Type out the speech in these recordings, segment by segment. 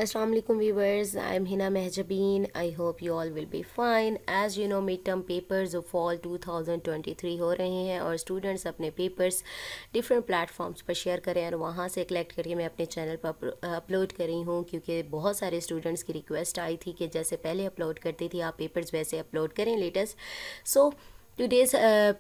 Assalamu alaikum viewers, I am Hina Mehjabeen. I hope you all will be fine. As you know, midterm papers of fall 2023 हो रहे हैं और students अपने papers different platforms पर share करें और वहाँ से कलेक्ट करके मैं अपने चैनल पर अपलोड कर रही हूँ, क्योंकि बहुत सारे स्टूडेंट्स की रिक्वेस्ट आई थी कि जैसे पहले अपलोड करती थी आप पेपर्स वैसे अपलोड करें लेटेस्ट। सो टुडेज़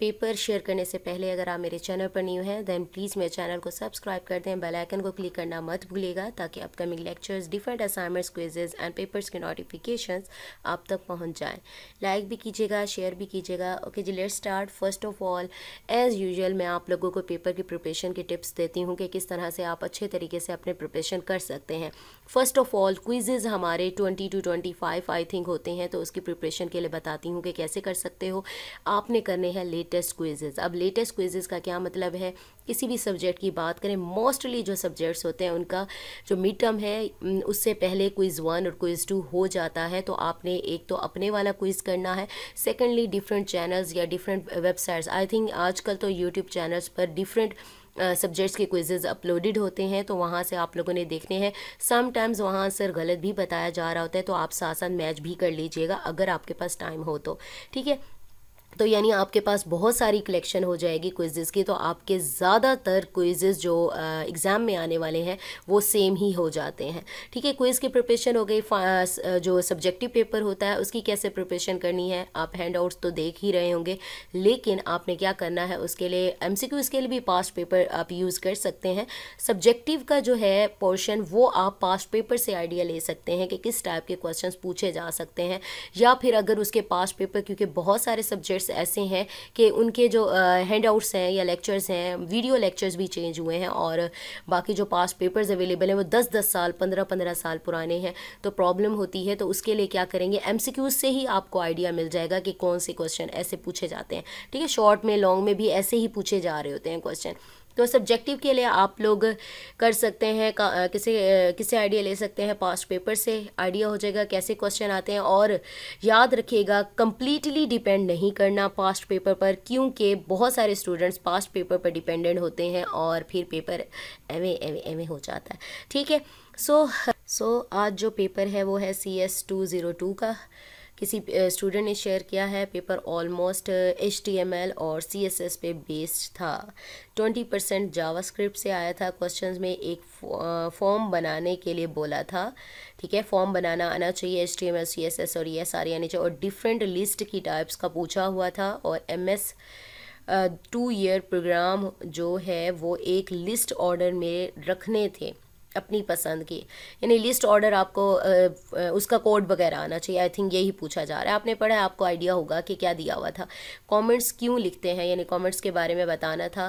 पेपर शेयर करने से पहले अगर आप मेरे चैनल पर न्यू हैं देन प्लीज़ मेरे चैनल को सब्सक्राइब कर दें, बेल आइकन को क्लिक करना मत भूलिएगा ताकि upcoming lectures, different assignments, quizzes and papers के नोटिफिकेशंस आप तक पहुंच जाएं। लाइक भी कीजिएगा, शेयर भी कीजिएगा। Okay ji, let's start. First of all as usual मैं आप लोगों को पेपर की प्रिपरेशन की टिप्स देती हूँ कि किस तरह से आप अच्छे तरीके से अपने प्रिपरेशन कर सकते हैं। फर्स्ट ऑफ ऑल क्विजेज़ हमारे 20 to 25 आई थिंक होते हैं, तो उसकी प्रिपरेशन के लिए बताती हूँ कि कैसे कर सकते हो। आपने करने हैं लेटेस्ट क्विजेज़। अब लेटेस्ट क्विजेज़ का क्या मतलब है, किसी भी सब्जेक्ट की बात करें, मोस्टली जो सब्जेक्ट्स होते हैं उनका जो मिड टर्म है उससे पहले क्विज़ 1 और क्विज़ 2 हो जाता है, तो आपने एक तो अपने वाला क्विज़ करना है, सेकेंडली डिफरेंट चैनल्स या डिफरेंट वेबसाइट्स, आई थिंक आजकल तो यूट्यूब चैनल्स पर डिफरेंट सब्जेक्ट्स के क्विजेज़ अपलोडेड होते हैं, तो वहाँ से आप लोगों ने देखने हैं। समटाइम्स वहाँ आंसर गलत भी बताया जा रहा होता है, तो आप साथ साथ मैच भी कर लीजिएगा अगर आपके पास टाइम हो तो, ठीक है। तो यानी आपके पास बहुत सारी कलेक्शन हो जाएगी क्विज़ेज़ की, तो आपके ज़्यादातर क्विज़ेज़ जो एग्ज़ाम में आने वाले हैं वो सेम ही हो जाते हैं, ठीक है। क्विज़ की प्रिपरेशन हो गई। जो सब्जेक्टिव पेपर होता है उसकी कैसे प्रिपरेशन करनी है, आप हैंड आउट्स तो देख ही रहे होंगे, लेकिन आपने क्या करना है उसके लिए MCQs के लिए भी पास्ट पेपर आप यूज़ कर सकते हैं। सब्जेक्टिव का जो है पोर्शन वो आप पास्ट पेपर से आइडिया ले सकते हैं कि किस टाइप के क्वेश्चंस पूछे जा सकते हैं, या फिर अगर उसके पास्ट पेपर, क्योंकि बहुत सारे सब्जेक्ट्स ऐसे हैं कि उनके जो हैंड आउट्स हैं या लेक्चर्स हैं, वीडियो लेक्चर्स भी चेंज हुए हैं और बाकी जो पास्ट पेपर्स अवेलेबल हैं वो 10-10 साल 15-15 साल पुराने हैं, तो प्रॉब्लम होती है। तो उसके लिए क्या करेंगे, MCQs से ही आपको आइडिया मिल जाएगा कि कौन से क्वेश्चन ऐसे पूछे जाते हैं, ठीक है। शॉर्ट में लॉन्ग में भी ऐसे ही पूछे जा रहे होते हैं क्वेश्चन। तो सब्जेक्टिव के लिए आप लोग कर सकते हैं किसे आइडिया ले सकते हैं, पास्ट पेपर से आइडिया हो जाएगा कैसे क्वेश्चन आते हैं। और याद रखिएगा कंप्लीटली डिपेंड नहीं करना पास्ट पेपर पर, क्योंकि बहुत सारे स्टूडेंट्स पास्ट पेपर पर डिपेंडेंट होते हैं और फिर पेपर एवे हो जाता है, ठीक है। सो आज जो पेपर है वो है CS 202 का। किसी स्टूडेंट ने शेयर किया है पेपर ऑलमोस्ट HTML और CSS पे बेस्ड था। 20% जावास्क्रिप्ट से आया था। क्वेश्चंस में एक फॉर्म बनाने के लिए बोला था, ठीक है। फॉर्म बनाना आना चाहिए, HTML CSS और ये सारी आनी चाहिए, और डिफरेंट लिस्ट की टाइप्स का पूछा हुआ था। और MS 2 ईयर प्रोग्राम जो है वो एक लिस्ट ऑर्डर में रखने थे अपनी पसंद की, यानी लिस्ट ऑर्डर आपको उसका कोड वगैरह आना चाहिए। आई थिंक यही पूछा जा रहा है। आपने पढ़ा है, आपको आइडिया होगा कि क्या दिया हुआ था। कमेंट्स क्यों लिखते हैं, यानी कमेंट्स के बारे में बताना था।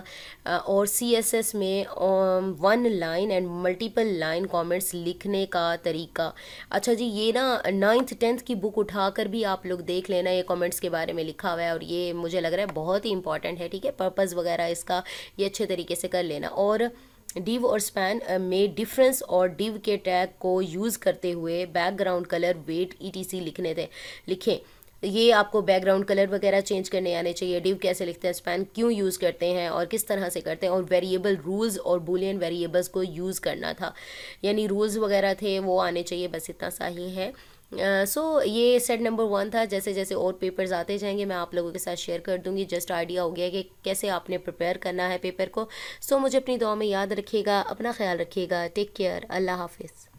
और CSS में 1 line and multiple line comments लिखने का तरीका। अच्छा जी, ये ना 9th 10th की बुक उठाकर भी आप लोग देख लेना, ये कमेंट्स के बारे में लिखा हुआ है और ये मुझे लग रहा है बहुत ही इंपॉर्टेंट है, ठीक है। पर्पज़ वगैरह इसका ये अच्छे तरीके से कर लेना। और डिव और स्पैन में डिफरेंस और डिव के टैग को यूज़ करते हुए बैकग्राउंड कलर, वेट ETC लिखें। ये आपको बैकग्राउंड कलर वगैरह चेंज करने आने चाहिए। डिव कैसे लिखते हैं, स्पैन क्यों यूज़ करते हैं और किस तरह से करते हैं, और वेरिएबल रूल्स और बुलियन वेरिएबल्स को यूज़ करना था, यानी रूल्स वगैरह थे वो आने चाहिए। बस इतना सा ही है। सो ये सेट नंबर 1 था। जैसे जैसे और पेपर्स आते जाएंगे मैं आप लोगों के साथ शेयर कर दूंगी। जस्ट आइडिया हो गया कि कैसे आपने प्रिपेयर करना है पेपर को। सो मुझे अपनी दुआ में याद रखिएगा, अपना ख्याल रखिएगा। टेक केयर, अल्लाह हाफिज़।